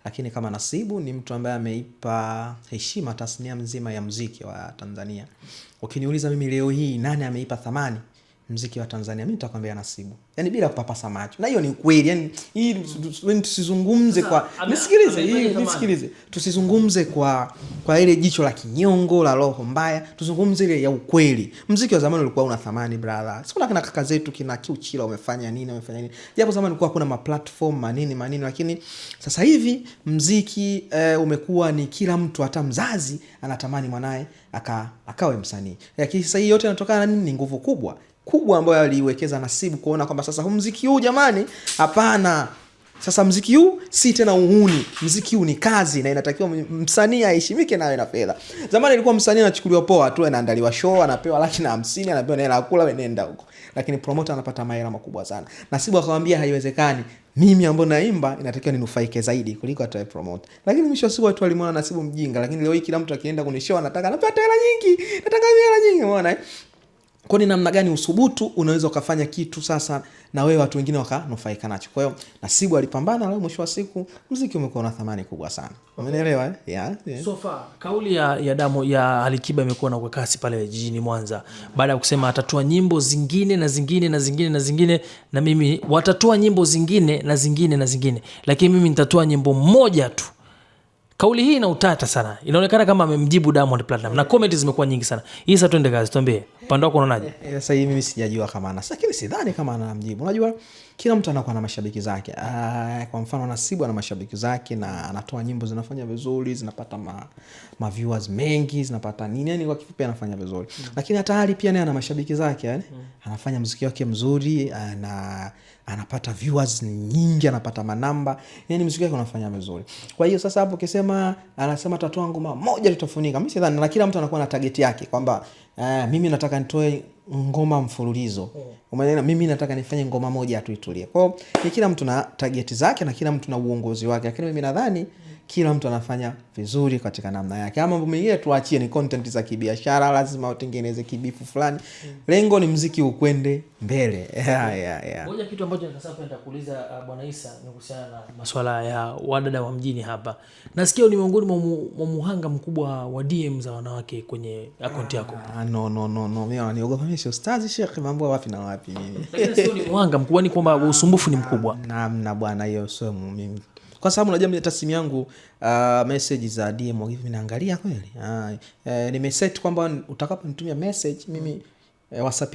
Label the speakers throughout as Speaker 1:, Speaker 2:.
Speaker 1: lakini kama Nasibu ni mtu ambaye ameipa heshima tasnia mzima ya muziki wa Tanzania. Ukiniuliza mimi leo hii nani ameipa thamani muziki wa Tanzania, mimi nitakwambia Nasibu. Yaani bila kupapasa macho. Na hiyo ni kweli. Yaani hii tusizungumze kwa nisikilize. Tusizungumze kwa ile jicho la kinyongo, la roho mbaya. Tuzungumze ile ya ukweli. Muziki wa zamani ulikuwa una thamani brother. Sikuna kina kaka zetu kina Kiuchila wamefanya nini. Japo zamani ulikuwa kuna ma platform manini, lakini sasa hivi muziki umekuwa ni kila mtu, hata mzazi anatamani mwanae akawe msanii. Lakini sasa hii yote inatokana na nini? Nguvu kubwa ambayo aliwekeza Nasibu kuona kwamba sasa muziki huu jamani, hapana. Sasa muziki huu si tena uhuni. Muziki huu ni kazi na inatakiwa msanii aheshimike na awe na fedha. Zamani ilikuwa msanii anachukuliwa poa tu, anaandaliwa show, anapewa 150,000, anapewa hela ya kula, wenenda huko. Lakini promoter anapata mahela makubwa sana. Nasibu akamwambia haiwezekani. Mimi ambaye naimba inatakiwa ninufaike zaidi kuliko atoe promoter. Lakini mwisho wa siku watu walimwona Nasibu mjinga, lakini leo hii kila mtu akienda kwenye show anataka anapata hela nyingi. Nataka hela nyingi, umeona? Kwa ni namna gani uthubutu unaweza ukafanya kitu sasa na wewe watu wengine wakanufaika nacho. Kwa hiyo Nasibu alipambana, leo mwisho wa siku muziki umekuwa na thamani kubwa sana. Umeelewa Yeah.
Speaker 2: So far kauli ya Damo ya Alikiba imekuwa na kasi pale jijini Mwanza baada ya kusema atatoa nyimbo zingine na mimi watatoa nyimbo zingine na zingine, lakini mimi nitatoa nyimbo moja tu. Kauli hii ina utata sana. Inaonekana kama amemjibu Diamond Platinum na comments zimekuwa nyingi sana. Hii sasa tuende kazi, tuambie. Upande wako unaonaje?
Speaker 1: Sasa hivi mimi sijajua kama lakini sidhani kama anamjibu. Unajua kila mtu anakuwa na mashabiki zake. Kwa mfano Nasibu ana mashabiki zake na anatoa nyimbo zinafanya vizuri, zinapata ma viewers mengi, zinapata nini, yani kwa kifupi anafanya vizuri. Lakini hata Ali pia naye ana mashabiki zake, yani anafanya muziki wake mzuri na anapata viewers nyingi, anapata manamba, yani muziki wake unafanya vizuri. Kwa hiyo sasa hapo ukisema anasema tatoa ngoma moja tutafunika, mimi sidhani. Na kila mtu anakuwa na target yake kwamba mimi nataka nitoe ngoma mfululizo. Umeelewa? Mimi nataka nifanye ngoma moja tu itulie. Kwa hiyo kila mtu na target zake na kila mtu na uongozi wake. Lakini mimi nadhani kila mtu anafanya vizuri katika namna yake. Kama mambo mengine tuachie ni content za kibiashara, lazima utengeneze kibifu fulani. Lengo ni muziki ukwende mbele.
Speaker 2: Moja kitu ambacho nataka kuuliza Bwana Issa ni kuhusiana na masuala ya wadada wa mjini hapa. Nasikia ni miongoni mwa muhanga mkubwa wa DM za wanawake kwenye account yako.
Speaker 1: No. Mimi waniogopa, mimi sio ustazi Sheikh, mambo wapi na wapi mimi.
Speaker 2: Sio ni muhanga mkubwa, ni kwamba usumbufu ni mkubwa.
Speaker 1: Na bwana hiyo sio mimi. Kwa sababu unajua mimi simu yangu message za DM hivi naangalia kweli. Nimeset kwamba utakaponitumia message mimi WhatsApp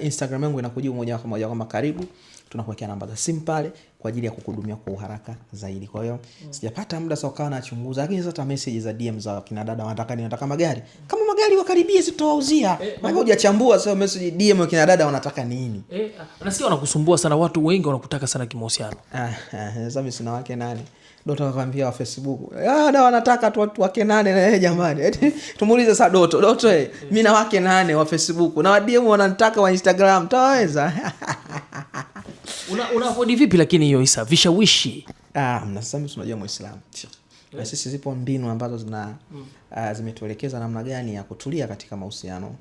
Speaker 1: Instagram yangu inakujibu moja kwa moja kama karibu, tunakuwekea namba za simu pale kwa ajili ya kukuhudumia kwa uharaka zaidi. Kwa hiyo sijapata muda sasa ukawa nachunguza, lakini sasa message za DM za kina dada wanataka magari. Kama magari wakaribie sitowauzia. Wewe hujachambua sasa message DM ya kina dada wanataka nini?
Speaker 2: Nasikia wanakusumbua sana, watu wengi wanakutaka sana kimahusiano.
Speaker 1: Sasa mimi sina wake nani. Doto akamwambia wa Facebook, na wanataka tu watu wake 8 na jamani. Tumuulize sasa Doto, mimi na wake 8 wa Facebook na wa DM wanataka wa Instagram, taweza?
Speaker 2: Unaafodi vipi lakini hiyo Issa vishawishi?
Speaker 1: Mnasema tunajua Muislamu. Na sisi zipo mbinu ambazo zimetuelekeza namna gani ya kutulia katika mahusiano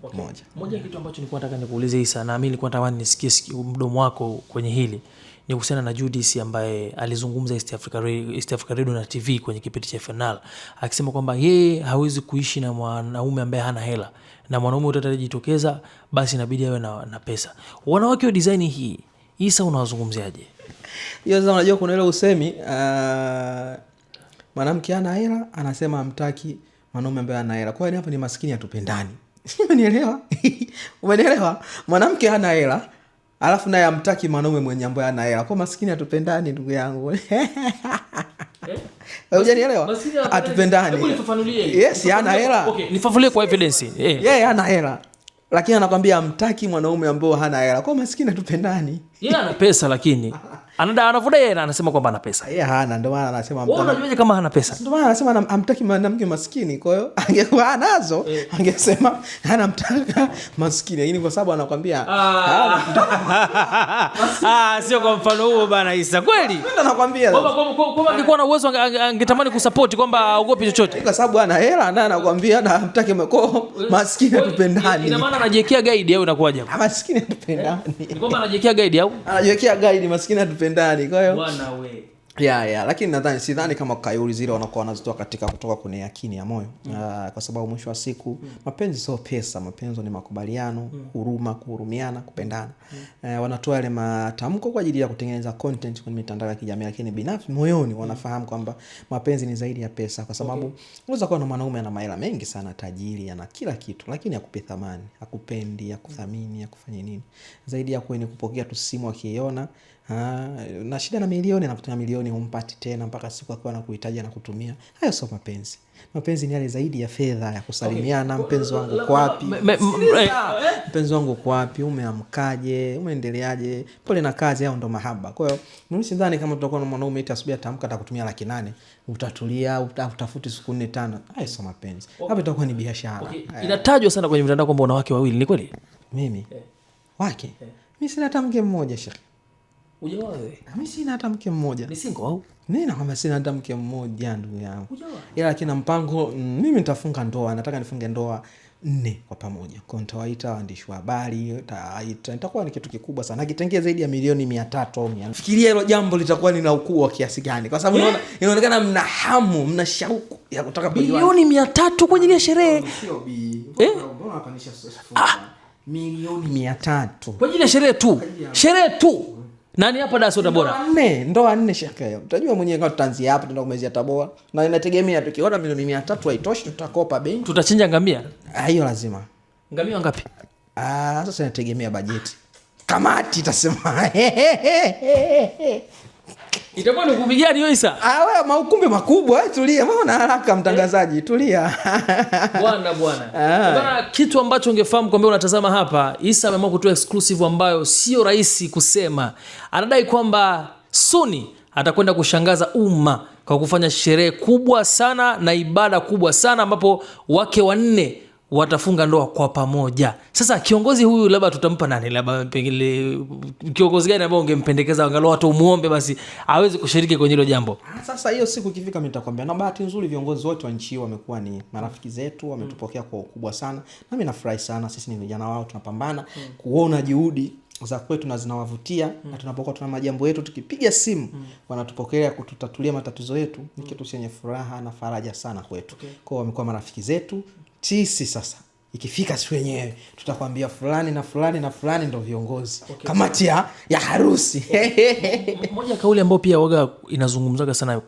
Speaker 2: moja kitu ambacho nilikuwa nataka nikuulize Issa, na mimi nilikuwa natamani nisikie mdomo wako kwenye hili, ni kuhusiana na Judith ambaye alizungumza East Africa Radio na TV kwenye kipindi cha Final, akisema kwamba yeye hawezi kuishi na mwanaume ambaye hana hela, na mwanaume utajitokeza basi inabidi awe na pesa. Wanawake wa design hii Issa unawazungumziaje?
Speaker 1: Hiyo sasa unajua kuna ile usemi mwanamke hana hela anasema hamtaki mwanaume ambaye hana hela. Kwa hiyo hapa ni maskini hatupendani. Umenielewa? Mwanamke hana hela alafu naye hamtaki mwanaume mwenye ambaye hana hela. Kwa maskini hatupendani ndugu yangu. Hujanielewa? Hatupendani.
Speaker 2: Hebu nifafanulie.
Speaker 1: Yes, hana hela.
Speaker 2: Okay, nifafanulie kwa evidence.
Speaker 1: Yeye hana hela. Lakini anakuambia hamtaki mwanaume ambaye hana hela. Kwa maskini hatupendani.
Speaker 2: Yeye ana pesa lakini anavuda yeye anasema kwamba ana pesa.
Speaker 1: Yeye hana, ndio maana anasema
Speaker 2: hamtaki. Wewe unajuaje kama hana pesa?
Speaker 1: Ndio maana anasema hamtaki mwanamke maskini. Kwa hiyo angekuwa anazo, angesema hana mtaka maskini. Lakini kwa sababu anakuambia
Speaker 2: sio kwa mfano huo bana Issa. Kweli?
Speaker 1: Ndio anakuambia.
Speaker 2: Kama angekuwa na uwezo angetamani kusupport kwamba aogopi chochote.
Speaker 1: Kwa sababu ana hela na anakuambia hamtaki maskini hatupendani.
Speaker 2: Ina maana anajiwekea guide au inakuwaje?
Speaker 1: Maskini hatupendani.
Speaker 2: Ni kwamba anajiwekea guide au?
Speaker 1: Anajiwekea guide maskini hatupendani. Kwa hiyo
Speaker 2: bwana wewe.
Speaker 1: Lakini nadhani sidhani kama kauli zile wanakuwa wanazitoa kutoka kwenye yakini ya moyo. Kwa sababu mwisho wa siku mapenzi sio pesa, mapenzi ni makubaliano, huruma, kuhurumiana, kupendana. Wanatoa yale matamko kwa ajili ya kutengeneza content kwenye mitandao ya kijamii, lakini binafsi moyoni wanafahamu kwamba mapenzi ni zaidi ya pesa, kwa sababu unaweza kuwa na mwanaume ana mahela mengi sana, tajiri, ana kila kitu, lakini hakupi thamani, hakupendi, hakuthamini, hakufanya nini. Zaidi ya kwenye kupokea tu simu akiiona na shida na milioni, na kutumia milioni umpati tena mpaka siku akiwa anakuhitaji na kutumia. Hayo sio mapenzi. Mapenzi ni yale zaidi ya fedha, ya kusalimiana, mpenzi wangu uko wapi? Mpenzi wangu uko wapi? Umeamkaje? Umeendeleaje? Pole na kazi. Hao ndo mahaba. Kwa hiyo mimi sidhani kama tutakuwa na mwanaume eti asubuhi atamka atakutumia 800,000 utatulia, utafuti siku 4-5. Hayo sio mapenzi. Hapo itakuwa ni biashara.
Speaker 2: Inatajwa sana kwenye mitandao kwamba una wake wawili, ni kweli?
Speaker 1: Mimi wake? Mimi sina hata mke mmoja shekhi.
Speaker 2: Hujaoa?
Speaker 1: Mimi sina hata mke mmoja.
Speaker 2: Ni single au?
Speaker 1: Mimi nakwambia sina hata mke mmoja ndugu yangu. Ila lakini mpango mimi nitafunga ndoa, nataka nifunge ndoa 4 kwa pamoja. Kwa nitawaita waandishi wa habari, itakuwa ni kitu kikubwa sana. Kitengea zaidi ya milioni 300 au 400. Fikiria hilo jambo litakuwa lina ukubwa kiasi gani? Kwa sababu inaonekana mna hamu, mna shauku ya kutaka
Speaker 2: milioni 300 kwa ajili ya sherehe.
Speaker 1: Sio bi. Mbona hapa milioni 300
Speaker 2: kwa ajili ya sherehe tu. Sherehe tu. Nani hapa Daso Tabora?
Speaker 1: Ndoa 4 shaka. Utajua mwenyewe kama tutaanzia hapa tunaenda kumezia Tabora. Na inategemea tukiona milioni 300 haitoshi tutakopa benki.
Speaker 2: Tutachinja ngamia?
Speaker 1: Hiyo lazima.
Speaker 2: Ngamia ngapi?
Speaker 1: Sasa inategemea bajeti. Kamati itasema.
Speaker 2: Itakuwa ni kupigia hiyo Isa.
Speaker 1: Wewe maukumbi makubwa, tulia. Mbona haraka mtangazaji? Tulia.
Speaker 2: Bwana. Bwana, kitu ambacho ungefahamu kwamba unatazama hapa, Isa ameamua kutoa exclusive ambayo sio rahisi kusema. Anadai kwamba Suni atakwenda kushangaza umma kwa kufanya sherehe kubwa sana na ibada kubwa sana ambapo wake 4 watafunga ndoa kwa pamoja. Sasa kiongozi huyu labda tutampa nani? Labda pengine kiongozi gani ambao ungempendekeza angalau hata umuombe basi aweze kushiriki kwenye hilo jambo?
Speaker 1: Sasa hiyo siku ikifika mimi nitakwambia. Na bahati nzuri viongozi wote wa nchi hii wamekuwa ni marafiki zetu, wametupokea kwa ukubwa sana. Na mimi nafurahi sana, sisi ni vijana wao, tunapambana kuona juhudi za kwetu na zinawavutia. Na tunapokuwa tuna majambo yetu tukipiga simu wanatupokea kututatulia matatizo yetu. Ni kitu chenye furaha na faraja sana kwetu. Kwa hiyo wamekuwa marafiki zetu. Sisi sasa ikifika siku yenyewe tutakwambia fulani na fulani na fulani ndio viongozi. Kamati ya harusi.
Speaker 2: Moja kauli ambayo pia waga inazungumzaga sana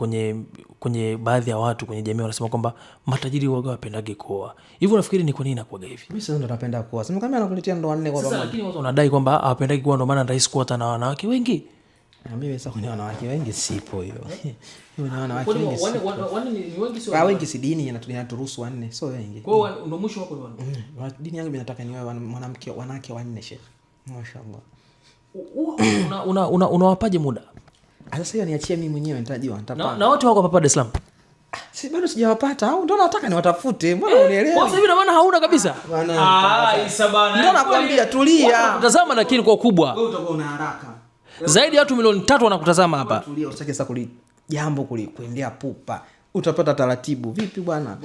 Speaker 2: kwenye baadhi ya watu kwenye jamii, wanasema kwamba matajiri waga wapendage kuoa. Hivyo nafikiri ni kwa nini inakuwa hivi?
Speaker 1: Mimi sasa ndo napenda kuoa. Sema kama anakuletea ndoa 4 kwa pamoja.
Speaker 2: Sasa lakini watu wanadai kwamba hawapendagi kuoa, ndio maana rais kuota na wanawake wengi.
Speaker 1: Na mimi sasa kuna wanawake wengi sipo hiyo. Mimi na wanawake wengi.
Speaker 2: Ni wengi sio?
Speaker 1: Wengi si dini inaturuhusu 4, sio wengi.
Speaker 2: Kwa hiyo ndio mwisho wako ni wanne.
Speaker 1: Dini yangu inataka niwe wanawake 4 sheikh. Mashaallah.
Speaker 2: Unawapaje muda?
Speaker 1: Sasa hiyo niachie mimi mwenyewe nitajua nitapanga.
Speaker 2: Na wote wako hapa Dar es Salaam.
Speaker 1: Si bado sijawapata au ndio nataka niwatafute. Mbona unielewi?
Speaker 2: Kwa sababu maana hauna kabisa. Isa bana.
Speaker 1: Ndio nakwambia tulia.
Speaker 2: Tazama lakini kwa ukubwa.
Speaker 1: Wewe utakuwa una haraka.
Speaker 2: Zaidi ya watu milioni 3 wanakutazama hapa.
Speaker 1: Tulia, usitake sasa jambo kuendea pupa. Utapata taratibu. Vipi bwana?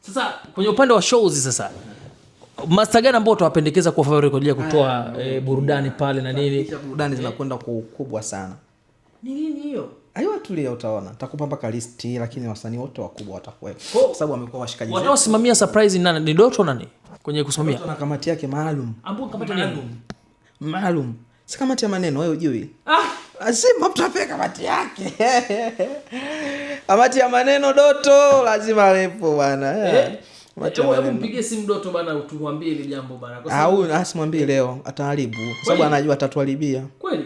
Speaker 2: Sasa kwenye upande wa shows sasa, master gani ambao utawapendekeza kwa favorite kwa ajili ya kutoa burudani pale na nini?
Speaker 1: Burudani zinakwenda kwa ukubwa sana.
Speaker 2: Ni nini hiyo?
Speaker 1: Aiyo tulia utaona. Nitakupa mpaka list, lakini wasanii wote wakubwa watakuwepo. Kwa sababu wamekuwa washikaji zetu.
Speaker 2: Wanaosimamia surprise nani? Ni Doto nani? Kwenye kusimamia.
Speaker 1: Doto na kamati yake maalum.
Speaker 2: Ambapo kamati nini?
Speaker 1: Maalum. Si kamati ya maneno wewe hujui. Lazima mtapeka kamati yake. Kamati ya maneno Doto lazima awepo bwana.
Speaker 2: Hebu mpigie simu Doto bana, utumwambie ile jambo bana.
Speaker 1: Kwa sababu asimwambie leo ataharibu. Kwa sababu anajua atatuharibia.
Speaker 2: Kweli?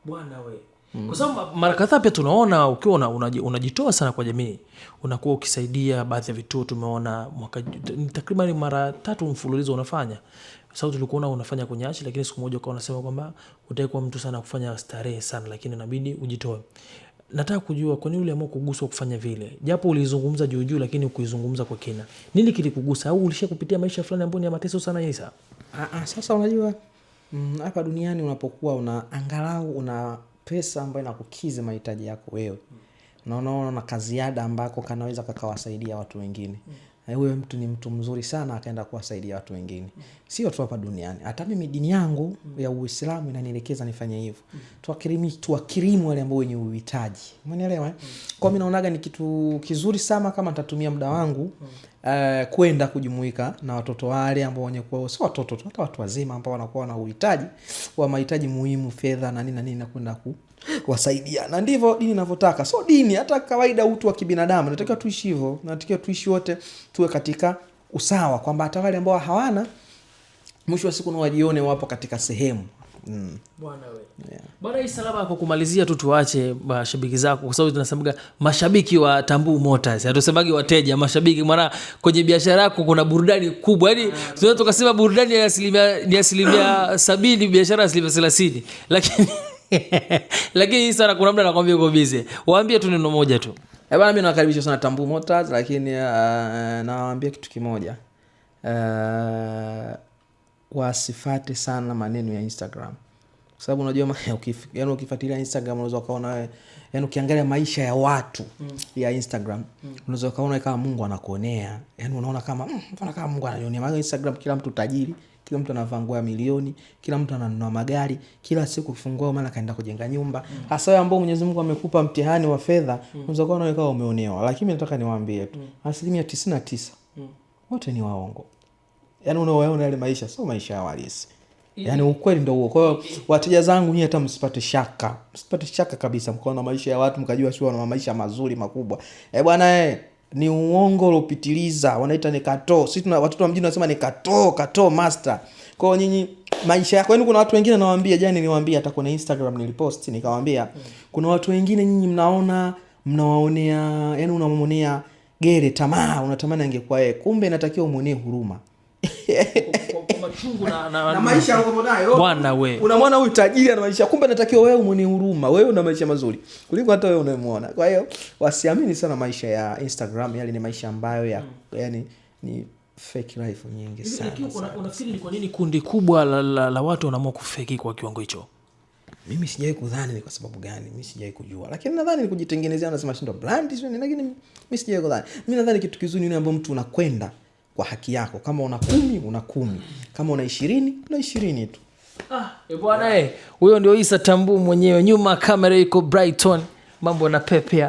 Speaker 2: Bwana wewe. Kwa sababu mara kadhaa pia tunaona ukiwa unajitoa sana kwa jamii, unakuwa ukisaidia baadhi ya vituo. Tumeona takriban mara 3 mfululizo unafanya. Sababu tulikuona unafanya kwenye achi, lakini siku moja ukawa unasema kwamba utakuwa mtu sana kufanya starehe sana, lakini inabidi ujitoe. Nataka kujua kwa nini uliamua kuguswa kufanya vile? Japo ulizungumza juu lakini ukuizungumza kwa kina. Nini kilikugusa, au ulishakupitia maisha fulani ambayo ni ya mateso sana Isa?
Speaker 1: Sasa unajua hapa duniani unapokuwa angalau una pesa ambayo inakukiza mahitaji yako wewe. Na unaona na kaziada ambako kanaweza kakawasaidia watu wengine. huyo mtu ni mtu mzuri sana, akaenda kuwasaidia watu wengine. Sio tu hapa duniani, hata mimi dini yangu ya Uislamu inanielekeza nifanye hivyo. Tuwakirimu wale ambao wenye uhitaji. Umeelewa? Kwa mimi naonaga ni kitu kizuri sana kama nitatumia muda wangu kwenda kujumuika na watoto wale ambao wenye kuwa sio watoto tu, hata watu wazima ambao wanakuwa na uhitaji wa mahitaji muhimu, fedha na nini na kwenda kuwasaidia. Na ndivyo dini inavyotaka. So dini hata kawaida utu wa kibinadamu natakiwa tuishi hivyo. Natakiwa tuishi wote tuwe katika usawa, kwamba hata wale ambao hawana mwisho wa siku wajione wapo katika sehemu.
Speaker 2: Bwana wewe. Yeah. Bwana, hii salama kwa kumalizia tu, tuache mashabiki zako, kwa sababu tunasemaga mashabiki wa Tambuu Motors. Hatusemagi wateja, mashabiki. Maana kwenye biashara yako kuna burudani kubwa. Yaani tunaweza tukasema burudani ya asilimia 70, biashara asilimia 30. Lakini hii sana kuna mtu anakuambia uko busy. Waambie tu neno moja tu.
Speaker 1: Bwana, mimi nawakaribisha sana Tambuu Motors, lakini nawaambia kitu kimoja. Wasifate sana maneno ya Instagram. Kwa sababu unajua yaani ukifuatilia Instagram unaweza kaona wewe, yaani ukiangalia maisha ya watu ya Instagram unaweza kaona kama Mungu anakuonea. Yaani unaona kama mbona kama Mungu ananionea. Maana Instagram kila mtu tajiri, kila mtu anavaa nguo ya milioni, kila mtu ananunua magari, kila siku ukifungua maana kaenda kujenga nyumba. Hasa wewe ambao Mwenyezi Mungu amekupa mtihani wa fedha, unaweza kaona kama umeonewa. Lakini mimi nataka niwaambie tu, 99% wote ni waongo. Yaani unaoona ile maisha sio maisha ya halisi. Yaani ukweli ndio huo. Kwa hiyo wateja zangu nyinyi hata msipate shaka. Msipate shaka kabisa mkaona maisha ya watu mkajua sio wana maisha mazuri makubwa. Bwana ni uongo uliopitiliza. Wanaita ni kato. Sisi watoto wa mjini wanasema ni kato master. Kwa hiyo nyinyi maisha yako, yaani kuna watu wengine nawaambia, jana niliwaambia hata kwenye Instagram nilipost nikawaambia kuna watu wengine nyinyi mnawaonea, yaani unamwonea gere tamaa, unatamani angekuwa yeye, kumbe inatakiwa umuonee huruma.
Speaker 2: Kwa machungu na
Speaker 1: maisha yako nayo.
Speaker 2: Bwana wewe.
Speaker 1: Unamwona huyu tajiri na maisha, kumbe inatakiwa wewe umuonee huruma. Wewe una maisha mazuri kuliko hata wewe unayemuona. Kwa hiyo wasiamini sana maisha ya Instagram, yale ni maisha ambayo yaani ni fake life nyingi sana.
Speaker 2: Unafikiri ni kwa nini kundi kubwa la watu wanaamua kufake kwa kiwango hicho?
Speaker 1: Mimi sijawahi kudhani ni kwa sababu gani, mimi sijawahi kujua. Lakini nadhani ni kujitengenezea, nasema shindo brand hizo, lakini mimi sijawahi kudhani. Mimi nadhani kitu kizuri ni ambapo mtu unakwenda kwa haki yako. Kama una 10 una 10. Kama una 20 una 20 tu.
Speaker 2: Bwana huyo ndio Issa Tambuu mwenyewe. Nyuma kamera iko Brighton. Mambo na pepea.